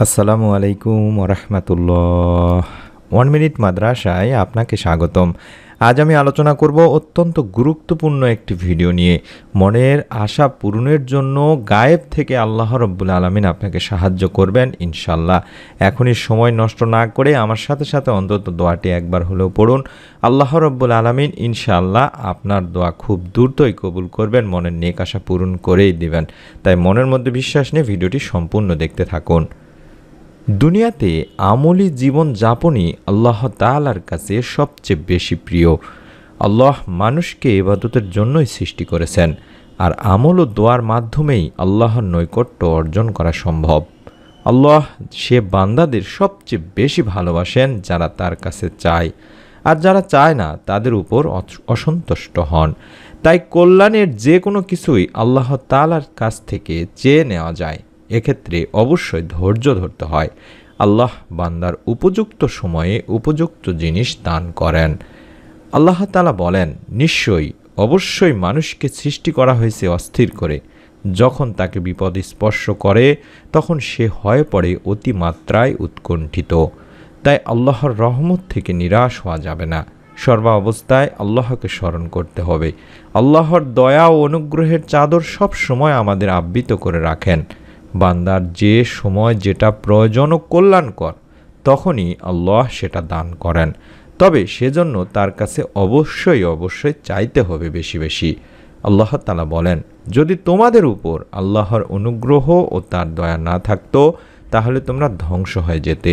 আসসালামু আলাইকুম ওরহমতুল্লাহ। 1 মিনিট মাদ্রাসায় আপনাকে স্বাগতম। আজ আমি আলোচনা করব অত্যন্ত গুরুত্বপূর্ণ একটি ভিডিও নিয়ে। মনের আশা পূরণের জন্য গায়েব থেকে আল্লাহ রব্বুল আলামিন আপনাকে সাহায্য করবেন ইনশাল্লাহ। এখনই সময় নষ্ট না করে আমার সাথে সাথে অন্তত দোয়াটি একবার হলেও পড়ুন। আল্লাহ রব্বুল আলামিন ইনশাল্লাহ আপনার দোয়া খুব দ্রুতই কবুল করবেন, মনের নেক আশা পূরণ করেই দিবেন। তাই মনের মধ্যে বিশ্বাস নিয়ে ভিডিওটি সম্পূর্ণ দেখতে থাকুন। দুনিয়াতে আমলি জীবন যাপনই আল্লাহ তাআলার কাছে সবচেয়ে বেশি প্রিয়। আল্লাহ মানুষকে ইবাদতের জন্যই সৃষ্টি করেছেন, আর আমল ও দোয়ার মাধ্যমেই আল্লাহর নৈকট্য অর্জন করা সম্ভব। আল্লাহ সে বান্দাদের সবচেয়ে বেশি ভালোবাসেন যারা তার কাছে চায়, আর যারা চায় না তাদের উপর অসন্তুষ্ট হন। তাই কল্যাণের যে কোনো কিছুই আল্লাহ তাআলার কাছ থেকে চেয়ে নেওয়া যায়। এক্ষেত্রে অবশ্যই ধৈর্য ধরতে হয়। আল্লাহ বান্দার উপযুক্ত সময়ে উপযুক্ত জিনিস দান করেন। আল্লাহ তাআলা বলেন, নিশ্চয়ই অবশ্যই মানুষকে সৃষ্টি করা হয়েছে অস্থির করে। যখন তাকে বিপদ স্পর্শ করে তখন সে হয়ে পড়ে অতিমাত্রায় উৎকণ্ঠিত। তাই আল্লাহর রহমত থেকে নিরাশ হওয়া যাবে না। সর্বা অবস্থায় আল্লাহকে স্মরণ করতে হবে। আল্লাহর দয়া ও অনুগ্রহের চাদর সব সময় আমাদের আবৃত করে রাখেন। বান্দার যে সময় যেটা প্রয়োজন ও কল্যাণকর তখনই আল্লাহ সেটা দান করেন। তবে সেজন্য তার কাছে অবশ্যই চাইতে হবে বেশি বেশি। আল্লাহ তাআলা বলেন, যদি তোমাদের উপর আল্লাহর অনুগ্রহ ও তার দয়া না থাকতো তাহলে তোমরা ধ্বংস হয়ে যেতে,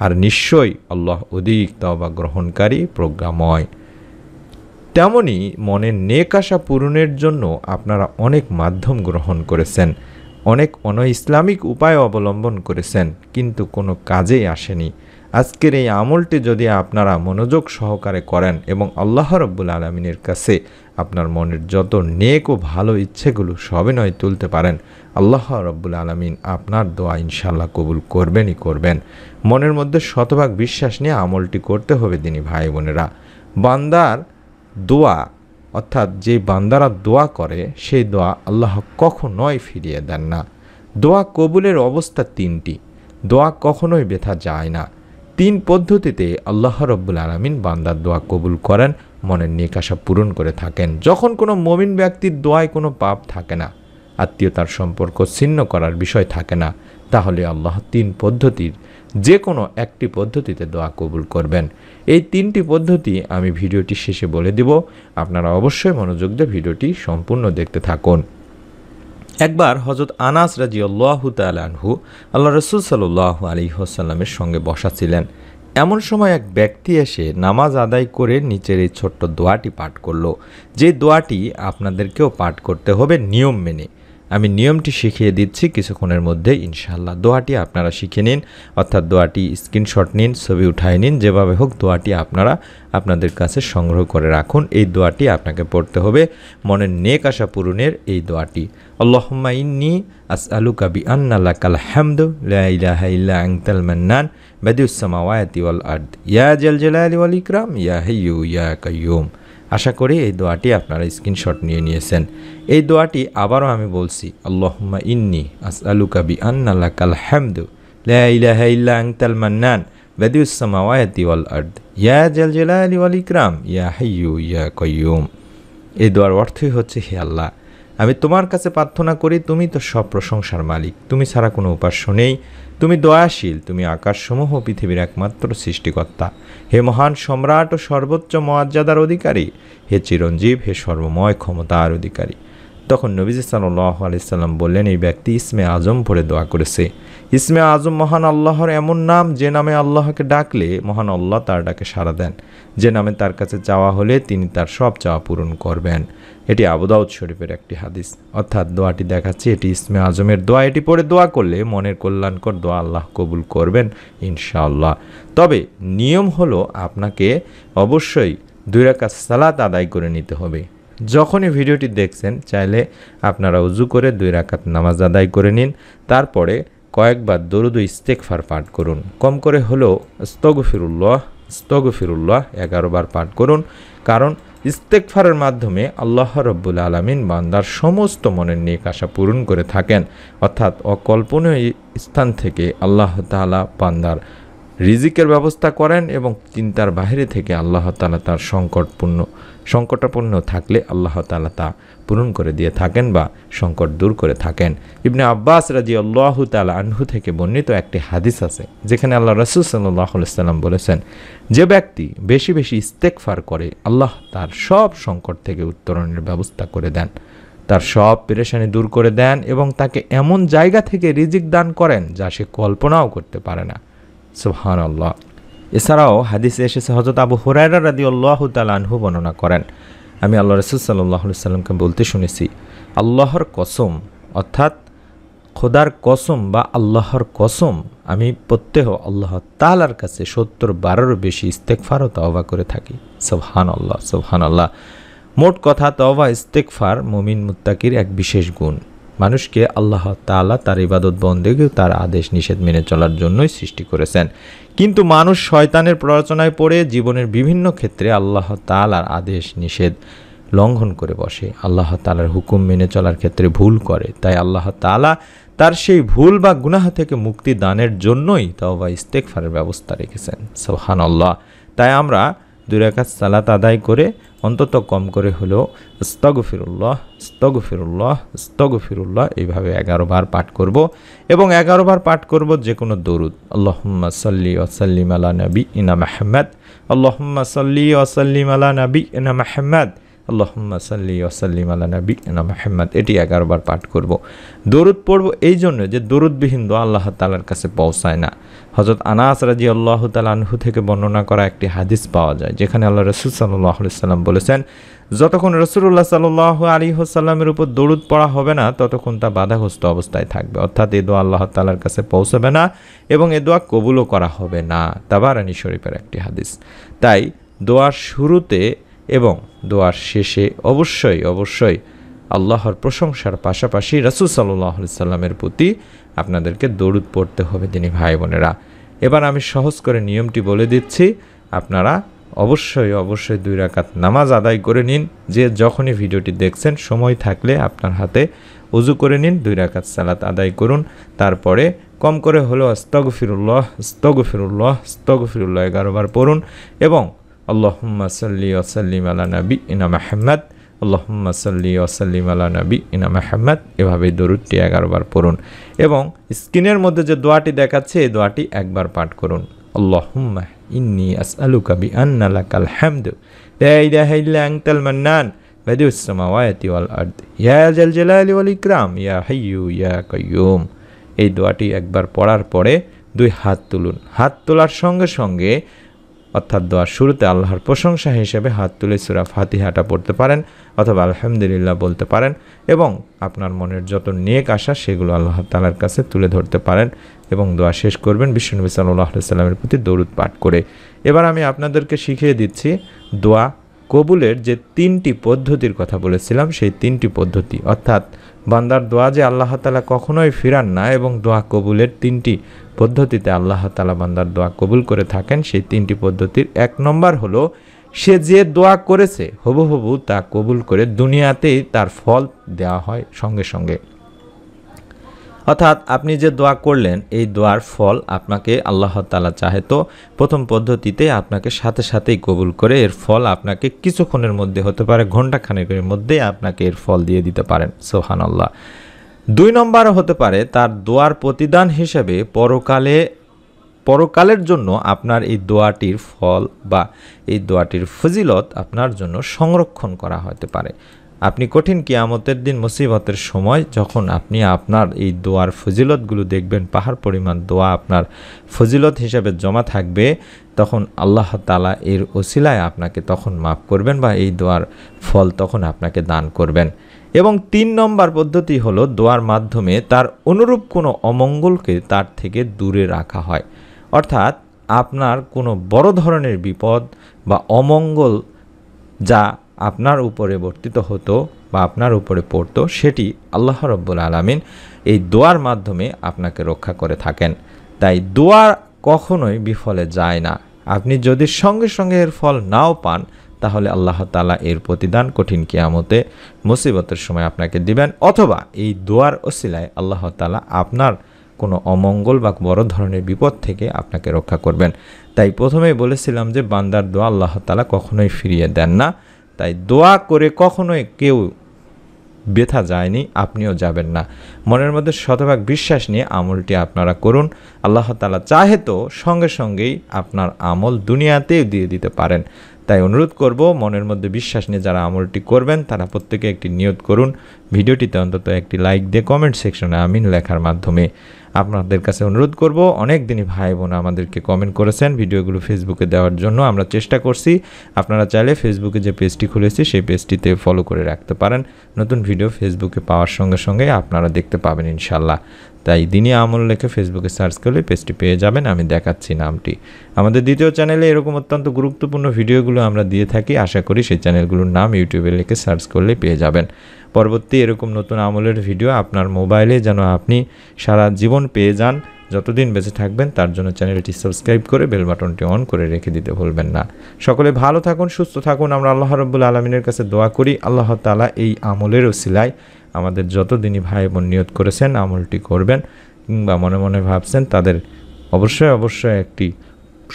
আর নিশ্চয়ই আল্লাহ অধিক তওবা গ্রহণকারী প্রজ্ঞাময়। তেমনি মনের নেক আশা পূরণের জন্য আপনারা অনেক মাধ্যম গ্রহণ করেছেন, অনেক অনইসলামিক উপায় অবলম্বন করেছেন, কিন্তু কোনো কাজেই আসেনি। আজকের এই আমলটি যদি আপনারা মনোযোগ সহকারে করেন এবং আল্লাহ রব্বুল আলমিনের কাছে আপনার মনের যত নেক ও ভালো ইচ্ছেগুলো সবিনয় তুলতে পারেন, আল্লাহ রব্বুল আলমিন আপনার দোয়া ইনশাল্লাহ কবুল করবেনই করবেন। মনের মধ্যে শতভাগ বিশ্বাস নিয়ে আমলটি করতে হবে দিনী ভাই বোনেরা। বান্দার দোয়া অর্থাৎ যে বান্দারা দোয়া করে সেই দোয়া আল্লাহ কখনোই ফিরিয়ে দেন না। দোয়া কবুলের অবস্থা তিনটি। দোয়া কখনোই ব্যথা যায় না। 3 পদ্ধতিতে আল্লাহ রব্বুল আলামিন বান্দার দোয়া কবুল করেন, মনের নেক আশা পূরণ করে থাকেন। যখন কোনো মুমিন ব্যক্তির দোয়ায় কোনো পাপ থাকে না, আত্মীয়তার সম্পর্ক ছিন্ন করার বিষয় থাকে না, তাহলে আল্লাহ 3 পদ্ধতির যে কোনো একটি পদ্ধতিতে দোয়া কবুল করবেন। এই 3টি পদ্ধতি আমি ভিডিওটি শেষে বলে দিব। আপনারা অবশ্যই মনোযোগ দিয়ে ভিডিওটি সম্পূর্ণ দেখতে থাকুন। একবার হযরত আনাস রাদিয়াল্লাহু তাআলা আনহু আল্লাহ রাসূল সাল্লাল্লাহু আলাইহি ওয়াসাল্লামের সঙ্গে বসা ছিলেন। এমন সময় এক ব্যক্তি এসে নামাজ আদায় করে নিচের এই ছোট্ট দোয়াটি পাঠ করল। যে দোয়াটি আপনাদেরকেও পাঠ করতে হবে নিয়ম মেনে। আমি নিয়মটি শিখিয়ে দিচ্ছি কিছুক্ষণের মধ্যে ইনশাআল্লাহ। দোয়াটি আপনারা শিখে নিন, অর্থাৎ দোয়াটি স্ক্রিনশট নিন, ছবি উঠায় নিন, যেভাবে হোক দোয়াটি আপনারা আপনাদের কাছে সংগ্রহ করে রাখুন। এই দোয়াটি আপনাকে পড়তে হবে, মনের নেক আশা পূরণের এই দোয়াটি। আল্লাহুম্মা ইন্নী আসআলুকা বিআন্না লাকাল হামদু লা ইলাহা ইল্লা আনতাল মান্নান বাদিউস সামাওয়াতি ওয়াল আরদ ইয়া জাল জালালি ওয়াল ইকরাম ইয়া হাইয়্যু ইয়া কাইয়্যুম। আশা করি এই দোয়াটি আপনারা স্ক্রিনশট নিয়েছেন। এই দোয়াটি আবারও আমি বলছি, আল্লাহুম্মা ইন্নী আসআলুকা বিআন্না লাকাল হামদু লা ইলাহা ইল্লা আনতাল মান্নান বাদিউস সামাওয়াতি ওয়াল আরদ ইয়া জাল জালালি ওয়াল ইকরাম ইয়া হাইয়্যু ইয়া কাইয়্যুম। এই দোয়ার অর্থই হচ্ছে, হে আল্লাহ, আমি তোমার কাছে প্রার্থনা করি, তুমি তো সব প্রশংসার মালিক, তুমি ছাড়া কোনো উপাস্য নেই, তুমি দয়াশীল, তুমি আকাশসমূহ পৃথিবীর একমাত্র সৃষ্টিকর্তা। হে মহান সম্রাট ও সর্বোচ্চ মর্যাদার অধিকারী, হে চিরঞ্জীব, হে সর্বময় ক্ষমতার অধিকারী। তখন নবীজি সাল্লাল্লাহু আলাইহি সাল্লাম বললেন, এই ব্যক্তি ইসমে আজম পড়ে দোয়া করেছে। ইসমে আজম মহান আল্লাহর এমন নাম যে নামে আল্লাহকে ডাকলে মহান আল্লাহ তার ডাকে সাড়া দেন, যে নামে তার কাছে চাওয়া হলে তিনি তার সব চাওয়া পূরণ করবেন। এটি আবু দাউদ শরীফের একটি হাদিস। অর্থাৎ দোয়াটি দেখাচ্ছে এটি ইসমে আজমের দোয়া। এটি পড়ে দোয়া করলে মনের কল্যাণকর দোয়া আল্লাহ কবুল করবেন ইনশাআল্লাহ। তবে নিয়ম হলো আপনাকে অবশ্যই 2 রাকাত সালাত আদায় করে নিতে হবে। যখনই ভিডিওটি দেখছেন চাইলে আপনারা উজু করে 2 রাকাত নামাজ আদায় করে নিন। তারপরে কয়েকবার দরুদ ও ইস্তেগফার পাঠ করুন। কম করে হলেও আস্তাগফিরুল্লাহ 11 বার পাঠ করুন। কারণ ইস্তেগফারের মাধ্যমে আল্লাহ রাব্বুল আলামিন বান্দার সমস্ত মনের নেক আশা পূরণ করে থাকেন। অর্থাৎ অকল্পনীয় স্থান থেকে আল্লাহ তাআলা বান্দার রিজিকের ব্যবস্থা করেন এবং চিন্তার বাইরে থেকে আল্লাহ তাআলা তার সংকটাপন্ন থাকলে আল্লাহ তাআলা তা পূরণ করে দিয়ে থাকেন বা সংকট দূর করে থাকেন। ইবনে আব্বাস রাদিয়াল্লাহু তাআলা আনহু থেকে বর্ণিত একটি হাদিস আছে, যেখানে আল্লাহ রাসূল সাল্লাল্লাহু আলাইহি সাল্লাম বলেছেন, যে ব্যক্তি বেশি বেশি ইস্তেগফার করে আল্লাহ তার সব সংকট থেকে উত্তরণের ব্যবস্থা করে দেন, তার সব পেরেশানি দূর করে দেন এবং তাকে এমন জায়গা থেকে রিজিক দান করেন যা সে কল্পনাও করতে পারে না। সুবহানাল্লাহ। এছাড়াও হাদিসে এসেছে, হযরত আবু হুরায়রা রাদিয়াল্লাহু তাআলা আনহু বর্ণনা করেন, আমি আল্লাহ রাসূল সাল্লাল্লাহু আলাইহি সাল্লামকে বলতে শুনেছি, আল্লাহর কসম, অর্থাৎ খোদার কসম বা আল্লাহর কসম, আমি প্রত্যহ আল্লাহ তাআলার কাছে 70-12 বেশি ইস্তেগফার ও তওবা করে থাকি। সুবহানাল্লাহ, সুবহানাল্লাহ। মোট কথা, তওবা ইস্তেগফার মুমিন মুত্তাকির এক বিশেষ গুণ। মানুষকে আল্লাহ তাআলা তার ইবাদত বন্দেগী, তার আদেশ নিষেধ মেনে চলার জন্যই সৃষ্টি করেছেন। কিন্তু মানুষ শয়তানের প্ররোচনায় পড়ে জীবনের বিভিন্ন ক্ষেত্রে আল্লাহ তাআলার আদেশ নিষেধ লঙ্ঘন করে বসে, আল্লাহ তাআলার হুকুম মেনে চলার ক্ষেত্রে ভুল করে। তাই আল্লাহ তাআলা তার সেই ভুল বা গুনাহ থেকে মুক্তি দানের জন্যই তওবা ইস্তেগফারের ব্যবস্থা রেখেছেন। সুবহানাল্লাহ। তাই আমরা 2 রাকাত সালাত আদায় করে অন্তত কম করে হলেও আস্তাগফিরুল্লাহ, আস্তাগফিরুল্লাহ, আস্তাগফিরুল্লাহ এইভাবে 11 বার পাঠ করব এবং 11 বার পাঠ করব যে কোনো দরুদ। আল্লাহুম্মা সাল্লি ওয়া সাল্লিম আলা নাবিয়িনা মুহাম্মদ, আল্লাহুম্মা সাল্লি ওয়া সাল্লিম আলা নাবিয়িনা মুহাম্মদ, আল্লাহুম্মা সাল্লি ওয়া সাল্লিম আলা নাবিয়িনা মুহাম্মদ। এটি 11 বার পাঠ করব। দরুদ পড়ব এই জন্য যে দরুদবিহীন দোয়া আল্লাহ তাআলার কাছে পৌঁছায় না। হযরত আনাস রাদিয়াল্লাহু তাআলা আনহু থেকে বর্ণনা করা একটি হাদিস পাওয়া যায়, যেখানে আল্লাহ রাসূল সাল্লাল্লাহু আলাইহি সাল্লাম বলেছেন, যতক্ষণ রাসূলুল্লাহ সাল্লাল্লাহু আলাইহি ওয়াসাল্লামের উপর দরুদ পড়া হবে না ততক্ষণ তা বাধাগ্রস্ত অবস্থায় থাকবে, অর্থাৎ এই দোয়া আল্লাহ তাআলার কাছে পৌঁছাবে না এবং এই দোয়া কবুলও করা হবে না। তাবারানী শরীফের একটি হাদিস। তাই দোয়ার শুরুতে এবং দোয়ার শেষে অবশ্যই আল্লাহর প্রশংসার পাশাপাশি রাসূল সাল্লাল্লাহু আলাইহি সাল্লামের প্রতি আপনাদেরকে দরুদ পড়তে হবে দিনী ভাই বোনেরা। এবার আমি সহজ করে নিয়মটি বলে দিচ্ছি, আপনারা অবশ্যই 2 রাকাত নামাজ আদায় করে নিন। যে যখনই ভিডিওটি দেখছেন সময় থাকলে আপনার হাতে ওযু করে নিন, 2 রাকাত সালাত আদায় করুন, তারপরে কম করে হলেও আস্তাগফিরুল্লাহ, আস্তাগফিরুল্লাহ, আস্তাগফিরুল্লাহ 11 বার পড়ুন এবং আল্লাহুম্মা সাল্লি ওয়া সাল্লিম আলা নাবিয়িনা মুহাম্মদ, আল্লাহুম্মা সাল্লি ওয়া সাল্লিম আলা নাবিয়িনা মুহাম্মদ, এভাবে দরুদটি 11 বার পড়ুন এবং স্ক্রিনের মধ্যে যে দোয়াটি দেখাচ্ছে এই দোয়াটি একবার পাঠ করুন। আল্লাহুম্মা ইন্নী আসআলুকা বিআন্না লাকাল হামদু লা ইলাহা ইল্লা আনতাল মান্নান বাদিউস সামাওয়াতি ওয়াল আরদ ইয়া জাল জালালি ওয়াল ইকরাম ইয়া হাইয়্যু ইয়া কাইয়্যুম। এই দোয়াটি একবার পড়ার পরে 2 হাত তুলুন। হাত তোলার সঙ্গে সঙ্গে, অর্থাৎ দোয়ার শুরুতে আল্লাহর প্রশংসা হিসেবে হাত তুলে সূরা ফাতিহাটা পড়তে পারেন অথবা আলহামদুলিল্লাহ বলতে পারেন এবং আপনার মনের যত নেক আশা সেগুলো আল্লাহ তাআলার কাছে তুলে ধরতে পারেন এবং দোয়া শেষ করবেন বিশ্বনবী সাল্লাল্লাহু আলাইহি সাল্লামের প্রতি দরুদ পাঠ করে। এবার আমি আপনাদেরকে শিখিয়ে দিচ্ছি দোয়া কবুলের যে 3টি পদ্ধতির কথা বলেছিলাম, সেই 3টি পদ্ধতি, অর্থাৎ বান্দার দোয়া যে আল্লাহ তাআলা কখনোই ফিরান না এবং দোয়া কবুলের 3টি পদ্ধতিতে আল্লাহ তাআলা বান্দার দোয়া কবুল করে থাকেন। সেই 3টি পদ্ধতির 1 নম্বর হলো, সে যে দোয়া করেছে হুবহু তা কবুল করে দুনিয়াতেই তার ফল দেওয়া হয় সঙ্গে সঙ্গে। অর্থাৎ আপনি যে দোয়া করলেন এই দোয়ার ফল আপনাকে আল্লাহ তাআলা চাহে তো প্রথম পদ্ধতিতে আপনাকে সাথে সাথেই কবুল করে এর ফল আপনাকে কিছুক্ষণের মধ্যে, হতে পারে ঘণ্টাখানেকের মধ্যে আপনাকে এর ফল দিয়ে দিতে পারেন। সুবহানাল্লাহ। 2 নম্বর হতে পারে তার দোয়ার প্রতিদান হিসেবে পরকালের জন্য আপনার এই দোয়াটির ফল বা এই দোয়াটির ফজিলত আপনার জন্য সংরক্ষণ করা হতে পারে। আপনি কঠিন কিয়ামতের দিন মুসিবতের সময় যখন আপনি আপনার এই দোয়ার ফজিলতগুলো দেখবেন, পাহাড় পরিমাণ দোয়া আপনার ফজিলত হিসেবে জমা থাকবে, তখন আল্লাহ তাআলা এর ওসিলায় আপনাকে তখন মাফ করবেন বা এই দোয়ার ফল তখন আপনাকে দান করবেন। এবং 3 নম্বর পদ্ধতি হলো দোয়ার মাধ্যমে তার অনুরূপ কোনো অমঙ্গলকে তার থেকে দূরে রাখা হয়। অর্থাৎ আপনার কোনো বড় ধরনের বিপদ বা অমঙ্গল যা আপনার উপরে বর্তিত হতো বা আপনার উপরে পড়তো, সেটি আল্লাহ রাব্বুল আলামিন এই দোয়ার মাধ্যমে আপনাকে রক্ষা করে থাকেন। তাই দোয়া কখনোই বিফলে যায় না। আপনি যদি সঙ্গে সঙ্গে এর ফল নাও পান, তাহলে আল্লাহ তাআলা এর প্রতিদান কঠিন কিয়ামতে মুসিবতের সময় আপনাকে দিবেন, অথবা এই দোয়ার ওসিলায় আল্লাহ তাআলা আপনার কোনো অমঙ্গল বা বড় ধরনের বিপদ থেকে আপনাকে রক্ষা করবেন। তাই প্রথমেই বলেছিলাম যে বান্দার দোয়া আল্লাহ তাআলা কখনোই ফিরিয়ে দেন না। তাই দোয়া করে কখনোই কেউ ব্যথা যায়নি, আপনিও যাবেন না। মনের মধ্যে শতভাগ বিশ্বাস নিয়ে আমলটি আপনারা করুন। আল্লাহ তাআলা চাহে তো সঙ্গে সঙ্গেই আপনার আমল দুনিয়াতেই দিয়ে দিতে পারেন। তাই অনুরোধ করব, মনের মধ্যে বিশ্বাস নিয়ে যারা আমলটি করবেন তারা প্রত্যেকে একটি নিয়ত করুন। ভিডিওটিতে অন্তত একটি লাইক দিয়ে কমেন্ট সেকশনে আমিন লেখার মাধ্যমে আপনাদের কাছে অনুরোধ করব। অনেক দিনই ভাই বোন আমাদেরকে কমেন্ট করেছেন ভিডিওগুলো ফেসবুকে দেওয়ার জন্য, আমরা চেষ্টা করছি। আপনারা চাইলে ফেসবুকে যে পেজটি খুলেছি সেই পেজটিতে ফলো করে রাখতে পারেন। নতুন ভিডিও ফেসবুকে পাওয়ার সঙ্গে সঙ্গে আপনারা দেখতে পাবেন ইনশাল্লাহ। তাই দিনই আমল লিখে ফেসবুকে সার্চ করলে পেজটি পেয়ে যাবেন, আমি দেখাচ্ছি নামটি। আমাদের দ্বিতীয় চ্যানেলে এরকম অত্যন্ত গুরুত্বপূর্ণ ভিডিওগুলো আমরা দিয়ে থাকি, আশা করি সেই চ্যানেলগুলোর নাম ইউটিউবে লিখে সার্চ করলে পেয়ে যাবেন। পরবর্তী এরকম নতুন আমলের ভিডিও আপনার মোবাইলে যেন আপনি সারা জীবন পেয়ে যান, যতদিন বেঁচে থাকবেন, তার জন্য চ্যানেলটি সাবস্ক্রাইব করে বেল বাটনটি অন করে রেখে দিতে ভুলবেন না। সকলে ভালো থাকুন, সুস্থ থাকুন। আমরা আল্লাহ রাব্বুল আলামিনের কাছে দোয়া করি আল্লাহ তাআলা এই আমলের ওসিলায় আমাদের যতদিনই ভাই বোন নিয়ত করেছেন আমলটি করবেন কিংবা মনে মনে ভাবছেন, তাদের অবশ্যই একটি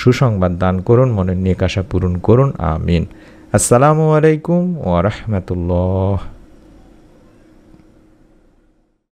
সুসংবাদ দান করুন, মনের নেক আশা পূরণ করুন। আমিন। আসসালামু আলাইকুম ওয়া রাহমাতুল্লাহ।